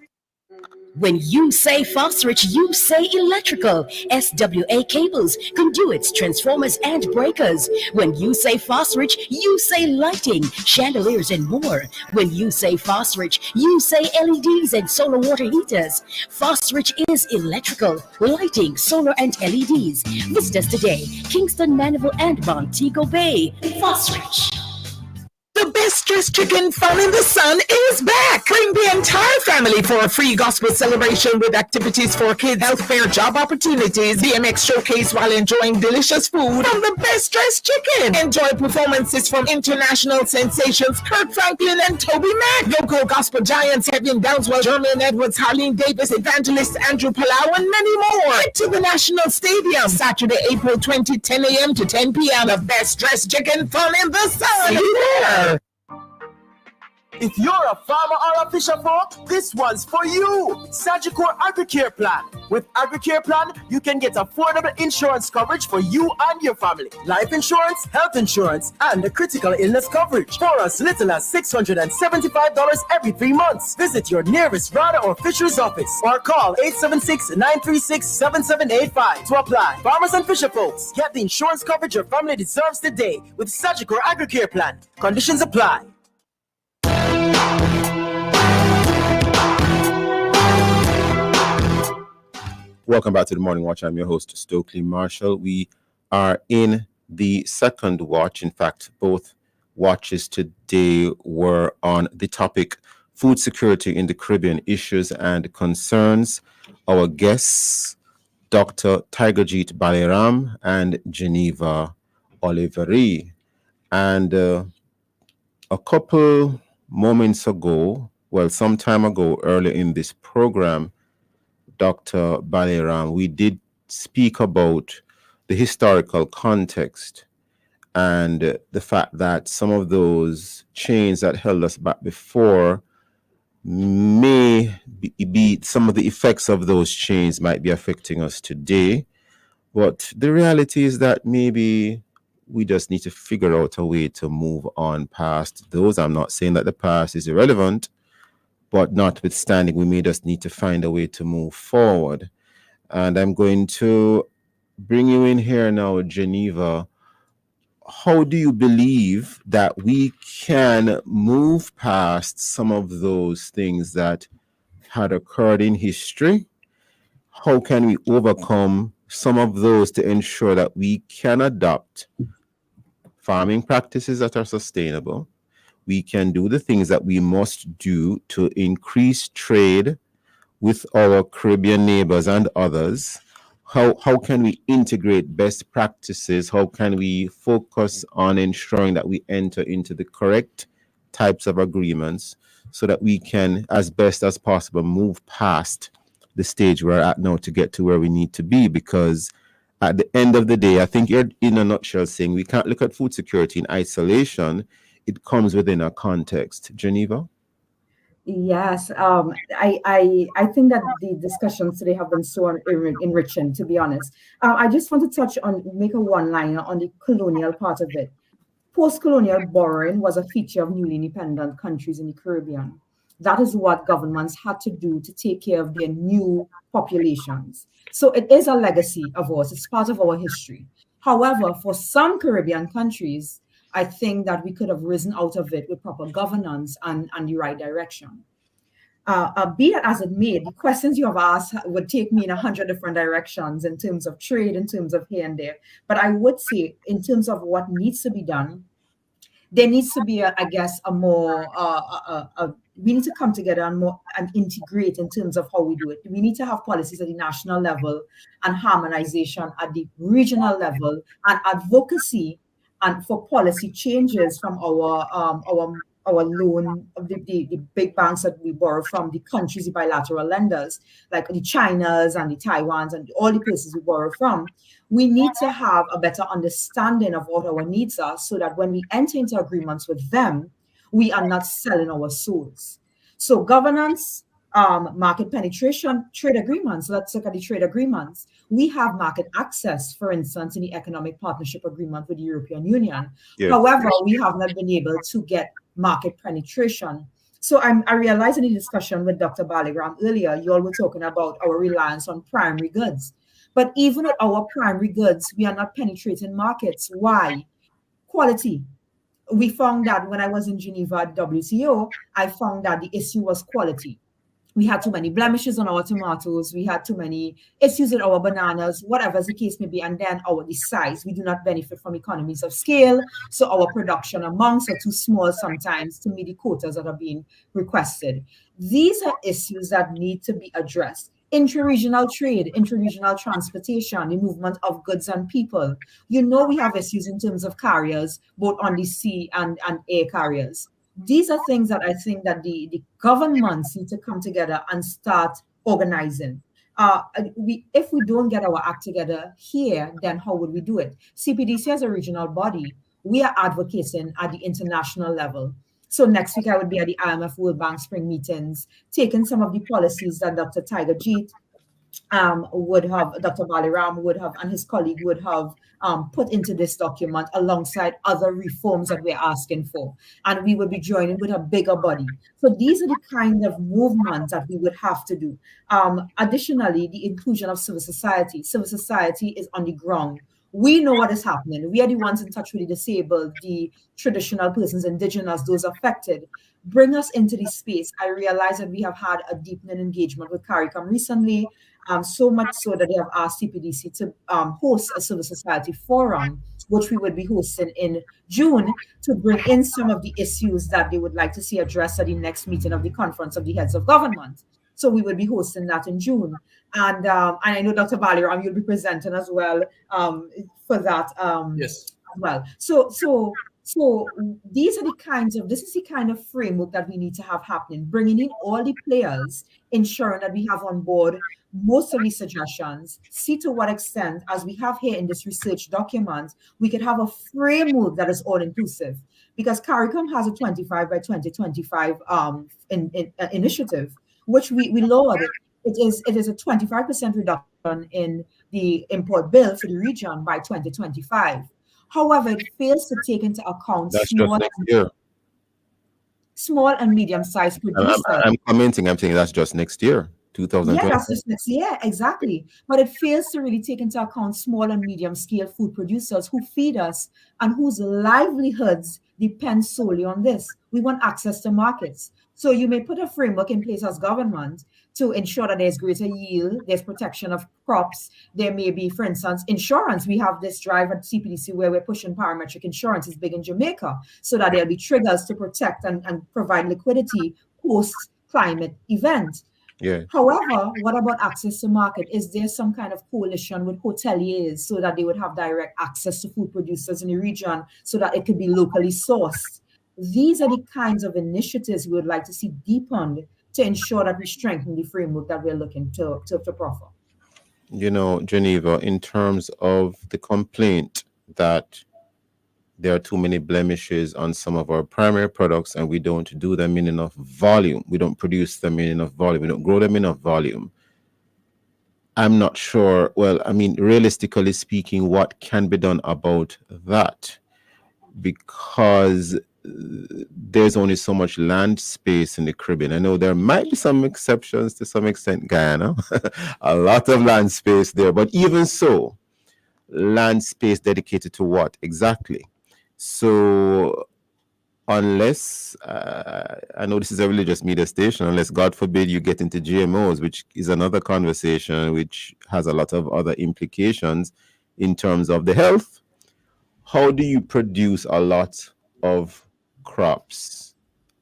When you say Fosrich, you say electrical. SWA cables, conduits, transformers, and breakers. When you say Fosrich, you say lighting, chandeliers, and more. When you say Fosrich, you say LEDs and solar water heaters. Fosrich is electrical, lighting, solar, and LEDs. Visit us today, Kingston, Mandeville, and Montego Bay. Fosrich. The best dressed chicken fun in the sun is back. Bring the entire family for a free gospel celebration with activities for kids, health fair, job opportunities, BMX showcase while enjoying delicious food from the best dressed chicken. Enjoy performances from international sensations Kirk Franklin and Toby Mac, local gospel giants Kevin Downswell, Jermaine Edwards, Harleen Davis, evangelist Andrew Palau, and many more. Head to the National Stadium Saturday, April 20, 10 a.m. to 10 p.m. The best dressed chicken fun in the sun. See you there. If you're a farmer or a fisher folk, this one's for you. Sagicor AgriCare Plan. With AgriCare Plan, you can get affordable insurance coverage for you and your family. Life insurance, health insurance, and a critical illness coverage for as little as $675 every 3 months. Visit your nearest RADA or fisheries office or call 876-936-7785 to apply. Farmers and fisher folks, get the insurance coverage your family deserves today with Sagicor AgriCare Plan. Conditions apply. Welcome back to the Morning Watch. I'm your host, Stokeley Marshall. We are in the second watch. In fact, both watches today were on the topic food security in the Caribbean, issues and concerns. Our guests, Dr. Tigerjeet Balaram and Geneva Oliveri. And a couple moments ago, well, some time ago, earlier in this program, Dr. Balaram, we did speak about the historical context and the fact that some of those chains that held us back before may be some of the effects of those chains might be affecting us today. But the reality is that maybe we just need to figure out a way to move on past those. I'm not saying that the past is irrelevant, but notwithstanding, we may just need to find a way to move forward. And I'm going to bring you in here now, Geneva. How do you believe that we can move past some of those things that had occurred in history? How can we overcome some of those to ensure that we can adopt farming practices that are sustainable? We can do the things that we must do to increase trade with our Caribbean neighbors and others. How can we integrate best practices? How can we focus on ensuring that we enter into the correct types of agreements so that we can, as best as possible, move past the stage we're at now to get to where we need to be? Because at the end of the day, I think you're in a nutshell saying we can't look at food security in isolation. It comes within a context. Geneva? Yes, I think that the discussions today have been so enriching, to be honest. I just want to make a one-liner on the colonial part of it. Post-colonial borrowing was a feature of newly independent countries in the Caribbean. That is what governments had to do to take care of their new populations. So it is a legacy of ours. It's part of our history. However, for some Caribbean countries, I think that we could have risen out of it with proper governance and the right direction. Be it as it may, the questions you have asked would take me in 100 different directions in terms of trade, in terms of here and there. But I would say, in terms of what needs to be done, there needs to be, we need to come together and integrate in terms of how we do it. We need to have policies at the national level and harmonization at the regional level and advocacy and for policy changes from our our loan, the big banks that we borrow from, the countries, the bilateral lenders, like the Chinas and the Taiwans and all the places we borrow from, we need to have a better understanding of what our needs are so that when we enter into agreements with them, we are not selling our souls. So governance, market penetration, trade agreements. Let's look at the trade agreements. We have market access, for instance, in the economic partnership agreement with the European Union. Yeah. However, we have not been able to get market penetration. So I realized in the discussion with Dr. Baligram earlier, you all were talking about our reliance on primary goods. But even with our primary goods, we are not penetrating markets. Why? Quality. We found that when I was in Geneva at WTO, I found that the issue was quality. We had too many blemishes on our tomatoes. We had too many issues with our bananas, whatever the case may be. And then the size, we do not benefit from economies of scale. So our production amounts are too small sometimes to meet the quotas that are being requested. These are issues that need to be addressed. Intra-regional trade, intra-regional transportation, the movement of goods and people. We have issues in terms of carriers, both on the sea and air carriers. These are things that I think that the governments need to come together and start organizing. If we don't get our act together here, then how would we do it? CPDC as a regional body, we are advocating at the international level. So next week I would be at the IMF World Bank Spring meetings, taking some of the policies that Dr. Tiger Jeet would have, Dr. Baliram would have, and his colleague would have put into this document alongside other reforms that we're asking for. And we would be joining with a bigger body. So these are the kind of movements that we would have to do. Additionally, the inclusion of civil society. Civil society is on the ground. We know what is happening. We are the ones in touch with the disabled, the traditional persons, indigenous, those affected. Bring us into this space. I realize that we have had a deepening engagement with CARICOM recently, so much so that they have asked CPDC to host a civil society forum, which we would be hosting in June, to bring in some of the issues that they would like to see addressed at the next meeting of the Conference of the Heads of Government. So we will be hosting that in June. And I know Dr. Baliram, you'll be presenting as well for that yes. as well. So these are this is the kind of framework that we need to have happening, bringing in all the players, ensuring that we have on board most of these suggestions, see to what extent, as we have here in this research document, we could have a framework that is all-inclusive. Because CARICOM has a 25 by 2025 initiative, which we laud. It is a 25% reduction in the import bill for the region by 2025. However, it fails to take into account small and medium-sized producers. I'm commenting. I'm saying that's just next year, 2020. Yeah, that's just next year, exactly. But it fails to really take into account small and medium-scale food producers who feed us and whose livelihoods depend solely on this. We want access to markets. So you may put a framework in place as government to ensure that there's greater yield, there's protection of crops. There may be, for instance, insurance. We have this drive at CPDC where we're pushing parametric insurance. It's big in Jamaica, so that there'll be triggers to protect and provide liquidity post-climate event. Yeah. However, what about access to market? Is there some kind of coalition with hoteliers so that they would have direct access to food producers in the region so that it could be locally sourced? These are the kinds of initiatives we would like to see deepened to ensure that we strengthen the framework that we're looking to proffer. Geneva, in terms of the complaint that there are too many blemishes on some of our primary products and we don't do them in enough volume. We don't produce them in enough volume. We don't grow them in enough volume. I'm not sure. Well, I mean, realistically speaking, what can be done about that? Because there's only so much land space in the Caribbean. I know there might be some exceptions to some extent, Guyana, a lot of land space there, but even so, land space dedicated to what exactly? So unless, I know this is a religious media station, unless God forbid you get into GMOs, which is another conversation, which has a lot of other implications in terms of the health. How do you produce a lot of crops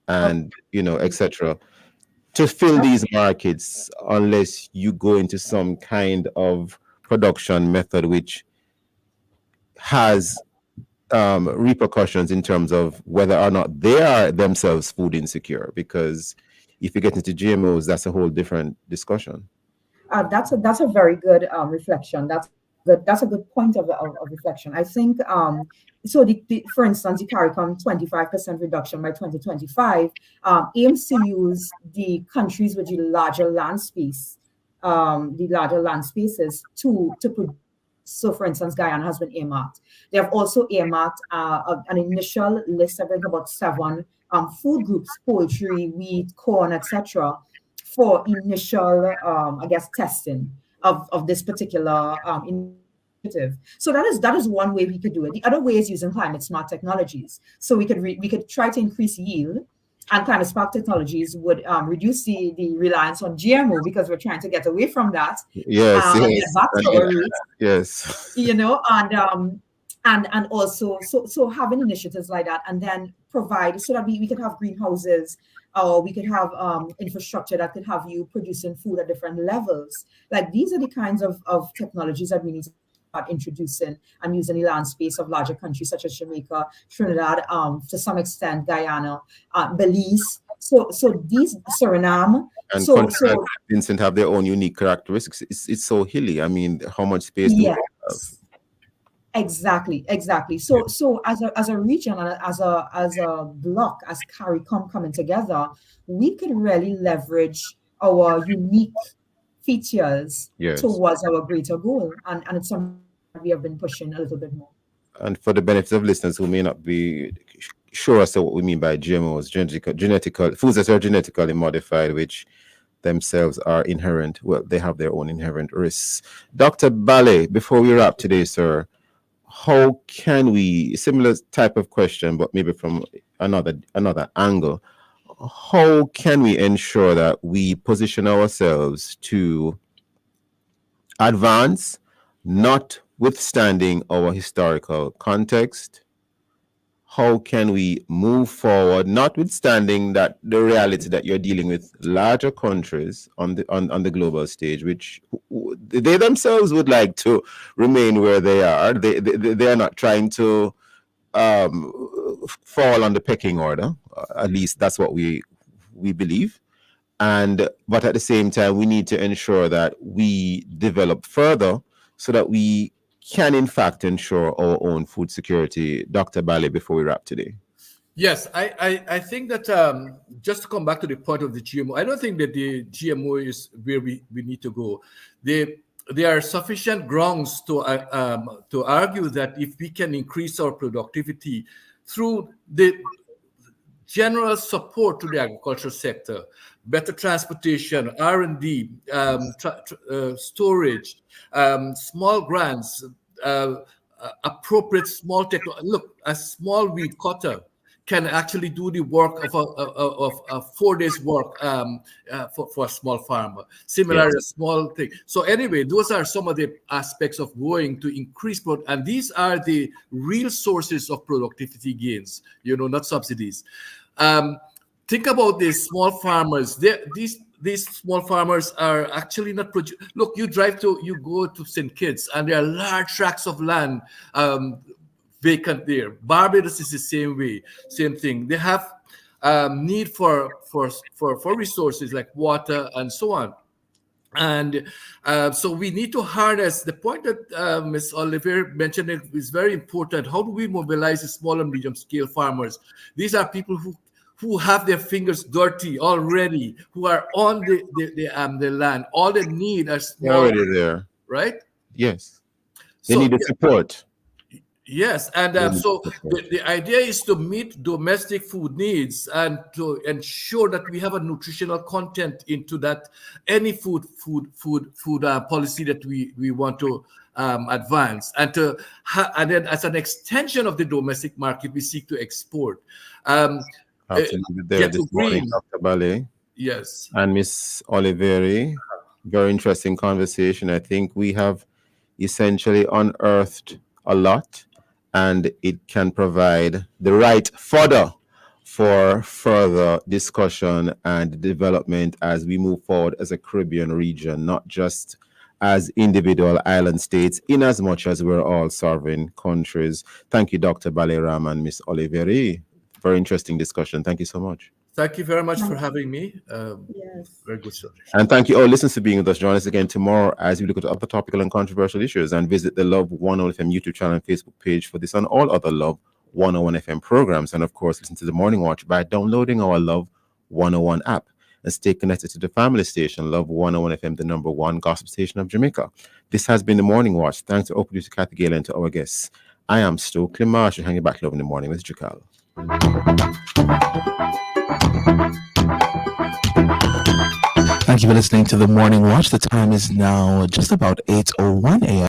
and etc. to fill these markets unless you go into some kind of production method which has repercussions in terms of whether or not they are themselves food insecure? Because if you get into GMOs, that's a whole different discussion. That's a very good reflection. That's a good point of reflection. I think so. For instance, the CARICOM 25% reduction by 2025 aims to use the countries with the larger land spaces to put. So, for instance, Guyana has been earmarked. They have also earmarked an initial list of about 7 food groups: poultry, wheat, corn, etc., for initial, I guess, testing of this particular initiative. So that is one way we could do it. The other way is using climate smart technologies. So we could try to increase yield, and climate smart technologies would reduce the reliance on GMO, because we're trying to get away from that. Yes, And yes, get back to our roots, yes. And also so having initiatives like that, and then provide so that we could have greenhouses, or we could have infrastructure that could have you producing food at different levels. Like, these are the kinds of technologies that we need to start introducing and using the land space of larger countries such as Jamaica, Trinidad, to some extent Guyana, Belize. So these, Suriname. And So countries like Vincent have their own unique characteristics. It's so hilly. I mean, how much space do we have? yes. Exactly. So as a region, and as a bloc, as CARICOM coming together, we could really leverage our unique features Yes. towards our greater goal, and it's something we have been pushing a little bit more. And for the benefit of listeners who may not be sure as to what we mean by GMOs, genetical foods that are genetically modified, which themselves are inherent, well, they have their own inherent risks. Dr. Ballet, before we wrap today, sir, how can we, similar type of question, but maybe from another angle, how can we ensure that we position ourselves to advance, notwithstanding our historical context? How can we move forward, notwithstanding that the reality that you're dealing with larger countries on the global stage, which they themselves would like to remain where they are. They are not trying to fall on the pecking order. At least that's what we believe. But at the same time, we need to ensure that we develop further so that we can in fact ensure our own food security. Dr. Bale, before we wrap today. Yes, I think that just to come back to the point of the GMO, I don't think that the GMO is where we need to go. There are sufficient grounds to argue that if we can increase our productivity through the general support to the agricultural sector, better transportation, R&D, storage, small grants, appropriate small technology. Look, a small weed cutter can actually do the work of 4 days work for a small farmer. Similarly, yes. A small thing. So anyway, those are some of the aspects of going to increase and these are the real sources of productivity gains, not subsidies. Think about these small farmers. These small farmers are actually not look, you go to St. Kitts and there are large tracts of land vacant there. Barbados is the same way, same thing. They have need for resources like water and so on. And so we need to harness the point that Ms. Oliver mentioned. It is very important. How do we mobilize the small and medium scale farmers? These are people who have their fingers dirty already, who are on the land. All they need are small. They're already there, right? Yes, they need the support. Yes, and so the idea is to meet domestic food needs and to ensure that we have a nutritional content into that any food policy that we want to advance, and then as an extension of the domestic market, we seek to export. There this morning, Dr. Ballet. Yes, and Miss Oliveri. Very interesting conversation. I think we have essentially unearthed a lot, and it can provide the right fodder for further discussion and development as we move forward as a Caribbean region, not just as individual island states, in as much as we're all sovereign countries. Thank you, Dr. Baleram and Miss Oliveri. Very interesting discussion. Thank you so much. Thank you very much for having me. Very good subject. And thank you all listeners for being with us. Join us again tomorrow as we look at other topical and controversial issues, and visit the Love 101 FM YouTube channel and Facebook page for this and all other Love 101 FM programs. And of course, listen to the Morning Watch by downloading our Love 101 app, and stay connected to the family station, Love 101 FM, the number one gospel station of Jamaica. This has been the Morning Watch. Thanks to our producer Kathy Gale and to our guests. I am Stokeley Marshall, hanging back Love in the Morning with Jakal. Thank you for listening to the Morning Watch. The time is now just about 8:01 a.m.